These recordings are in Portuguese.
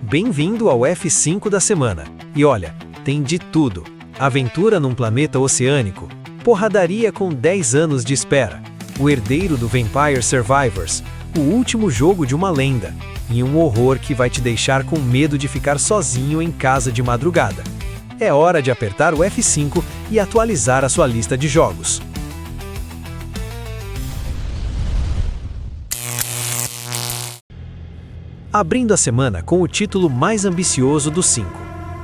Bem-vindo ao F5 da semana. E olha, tem de tudo. Aventura num planeta oceânico, porradaria com 10 anos de espera, o herdeiro do Vampire Survivors, o último jogo de uma lenda, e um horror que vai te deixar com medo de ficar sozinho em casa de madrugada. É hora de apertar o F5 e atualizar a sua lista de jogos. Abrindo a semana com o título mais ambicioso dos 5.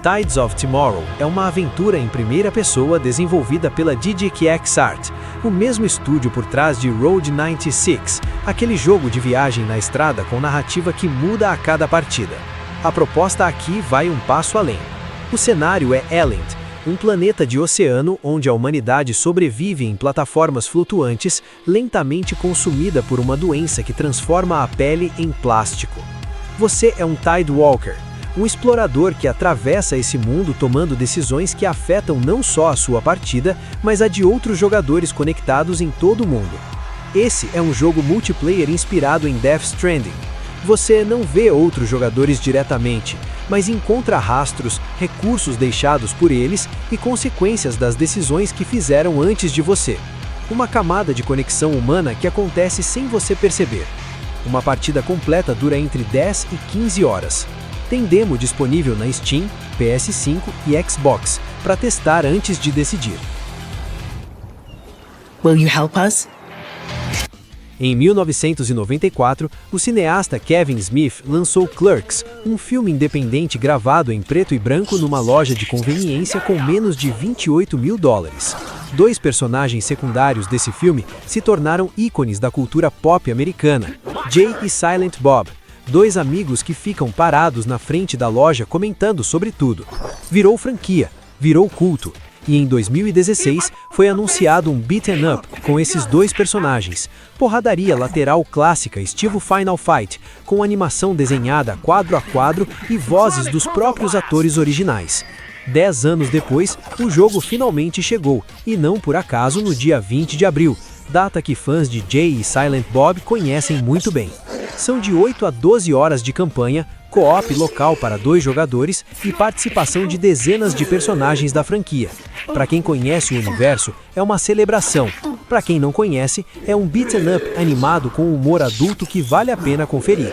Tides of Tomorrow é uma aventura em primeira pessoa desenvolvida pela DigiKX Art, o mesmo estúdio por trás de Road 96, aquele jogo de viagem na estrada com narrativa que muda a cada partida. A proposta aqui vai um passo além. O cenário é Elend, um planeta de oceano onde a humanidade sobrevive em plataformas flutuantes, lentamente consumida por uma doença que transforma a pele em plástico. Você é um Tidewalker, um explorador que atravessa esse mundo tomando decisões que afetam não só a sua partida, mas a de outros jogadores conectados em todo o mundo. Esse é um jogo multiplayer inspirado em Death Stranding. Você não vê outros jogadores diretamente, mas encontra rastros, recursos deixados por eles e consequências das decisões que fizeram antes de você. Uma camada de conexão humana que acontece sem você perceber. Uma partida completa dura entre 10 e 15 horas. Tem demo disponível na Steam, PS5 e Xbox, para testar antes de decidir. Will you help us? Em 1994, o cineasta Kevin Smith lançou Clerks, um filme independente gravado em preto e branco numa loja de conveniência com menos de $28 mil. 2 personagens secundários desse filme se tornaram ícones da cultura pop americana, Jay e Silent Bob, 2 amigos que ficam parados na frente da loja comentando sobre tudo. Virou franquia, virou culto, e em 2016 foi anunciado um beat 'em up com esses 2 personagens, porradaria lateral clássica estilo Final Fight, com animação desenhada quadro a quadro e vozes dos próprios atores originais. 10 anos depois, o jogo finalmente chegou, e não por acaso no dia 20 de abril, data que fãs de Jay e Silent Bob conhecem muito bem. São de 8 a 12 horas de campanha, co-op local para 2 jogadores e participação de dezenas de personagens da franquia. Para quem conhece o universo, é uma celebração. Para quem não conhece, é um beat 'em up animado com humor adulto que vale a pena conferir.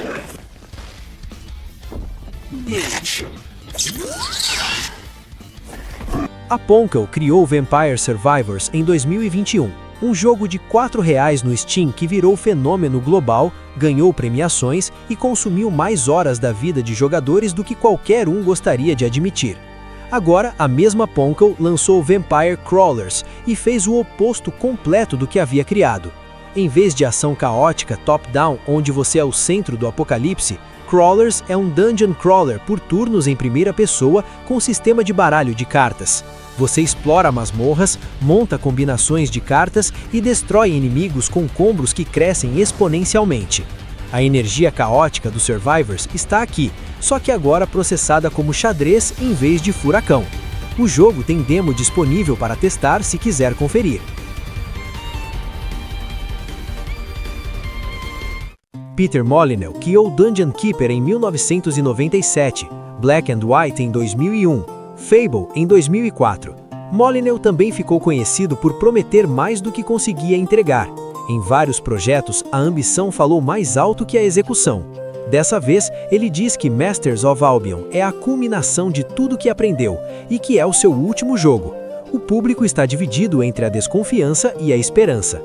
A Ponkel criou Vampire Survivors em 2021, um jogo de R$4 no Steam que virou fenômeno global, ganhou premiações e consumiu mais horas da vida de jogadores do que qualquer um gostaria de admitir. Agora, a mesma Ponkel lançou Vampire Crawlers e fez o oposto completo do que havia criado. Em vez de ação caótica top-down, onde você é o centro do apocalipse, Crawlers é um dungeon crawler por turnos em primeira pessoa com sistema de baralho de cartas. Você explora masmorras, monta combinações de cartas e destrói inimigos com combos que crescem exponencialmente. A energia caótica dos Survivors está aqui, só que agora processada como xadrez em vez de furacão. O jogo tem demo disponível para testar se quiser conferir. Peter Molyneux criou Dungeon Keeper em 1997, Black and White em 2001, Fable em 2004. Molyneux também ficou conhecido por prometer mais do que conseguia entregar. Em vários projetos, a ambição falou mais alto que a execução. Dessa vez, ele diz que Masters of Albion é a culminação de tudo que aprendeu e que é o seu último jogo. O público está dividido entre a desconfiança e a esperança.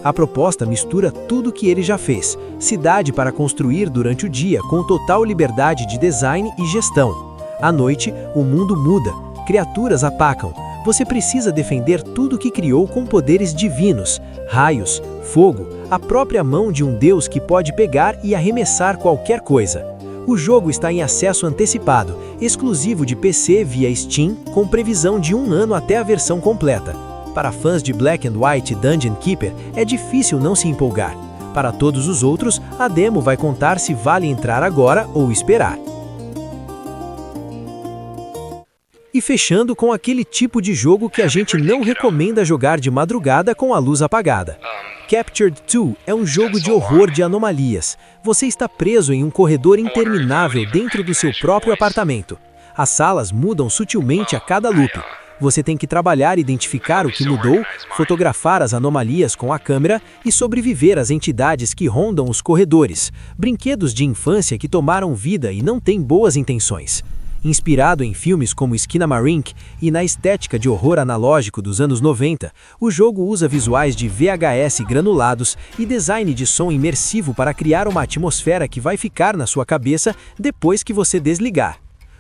A proposta mistura tudo que ele já fez, cidade para construir durante o dia com total liberdade de design e gestão. À noite, o mundo muda, criaturas atacam. Você precisa defender tudo que criou com poderes divinos, raios, fogo, a própria mão de um deus que pode pegar e arremessar qualquer coisa. O jogo está em acesso antecipado, exclusivo de PC via Steam, com previsão de 1 ano até a versão completa. Para fãs de Black and White e Dungeon Keeper, é difícil não se empolgar. Para todos os outros, a demo vai contar se vale entrar agora ou esperar. E fechando com aquele tipo de jogo que a gente não recomenda jogar de madrugada com a luz apagada. Captured 2 é um jogo de horror de anomalias. Você está preso em um corredor interminável dentro do seu próprio apartamento. As salas mudam sutilmente a cada loop. Você tem que trabalhar e identificar o que mudou, fotografar as anomalias com a câmera e sobreviver às entidades que rondam os corredores, brinquedos de infância que tomaram vida e não têm boas intenções. Inspirado em filmes como Skinamarink e na estética de horror analógico dos anos 90, o jogo usa visuais de VHS granulados e design de som imersivo para criar uma atmosfera que vai ficar na sua cabeça depois que você desligar.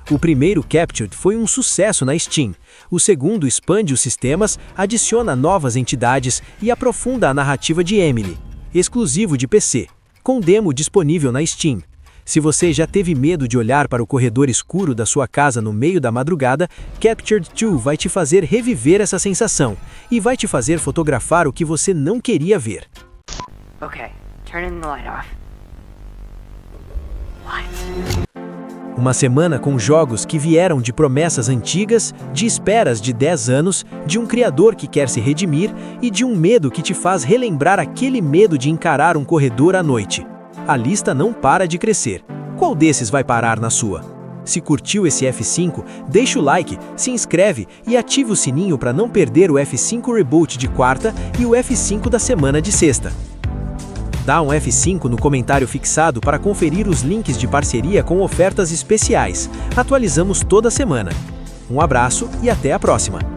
O primeiro Captured foi um sucesso na Steam. O segundo expande os sistemas, adiciona novas entidades e aprofunda a narrativa de Emily, exclusivo de PC, com demo disponível na Steam. Se você já teve medo de olhar para o corredor escuro da sua casa no meio da madrugada, Captured 2 vai te fazer reviver essa sensação e vai te fazer fotografar o que você não queria ver. Okay, turning the light off. What? Uma semana com jogos que vieram de promessas antigas, de esperas de 10 anos, de um criador que quer se redimir e de um medo que te faz relembrar aquele medo de encarar um corredor à noite. A lista não para de crescer. Qual desses vai parar na sua? Se curtiu esse F5, deixa o like, se inscreve e ativa o sininho para não perder o F5 Reboot de quarta e o F5 da semana de sexta. Dá um F5 no comentário fixado para conferir os links de parceria com ofertas especiais. Atualizamos toda semana. Um abraço e até a próxima!